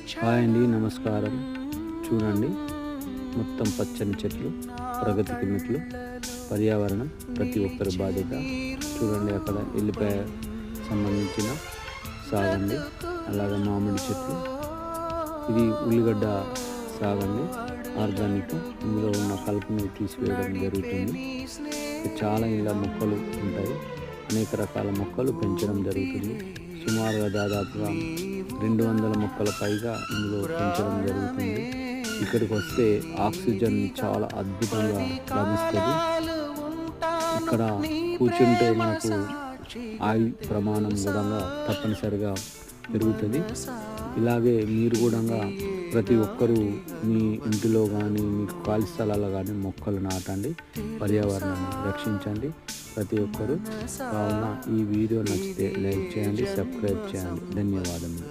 Hi అండి, నమస్కారం. చూడండి, మొత్తం పచ్చని చెట్లు, ప్రగతికి మెట్లు, పర్యావరణం ప్రతి ఒక్కరి బాధ్యత. చూడండి, అక్కడ ఎల్లిపాయ సంబంధించిన సాగండి, అలాగే మామిడి చెట్లు, ఇది ఉల్లిగడ్డ సాగండి, ఆర్గానిక్. ఇందులో ఉన్న కలుపుని తీసివేయడం జరుగుతుంది. చాలా ఇలా మొక్కలు ఉంటాయి, అనేక రకాల మొక్కలు పెంచడం జరుగుతుంది. సుమారుగా దాదాపుగా 200 మొక్కల పైగా ఇందులో పెంచడం జరుగుతుంది. ఇక్కడికి వస్తే ఆక్సిజన్ చాలా అద్భుతంగా లభిస్తుంది. ఇక్కడ కూర్చుంటే మనకు ఆయు ప్రమాణం కూడా తప్పనిసరిగా పెరుగుతుంది. ఇలాగే మీరు కూడా ప్రతి ఒక్కరూ మీ ఇంటిలో కానీ మీకు ఖాళీ స్థలాల్లో కానీ మొక్కలు నాటండి, పర్యావరణాన్ని రక్షించండి ప్రతి ఒక్కరూ. కావున ఈ వీడియో నచ్చితే లైక్ చేయండి, సబ్స్క్రైబ్ చేయండి. ధన్యవాదములు.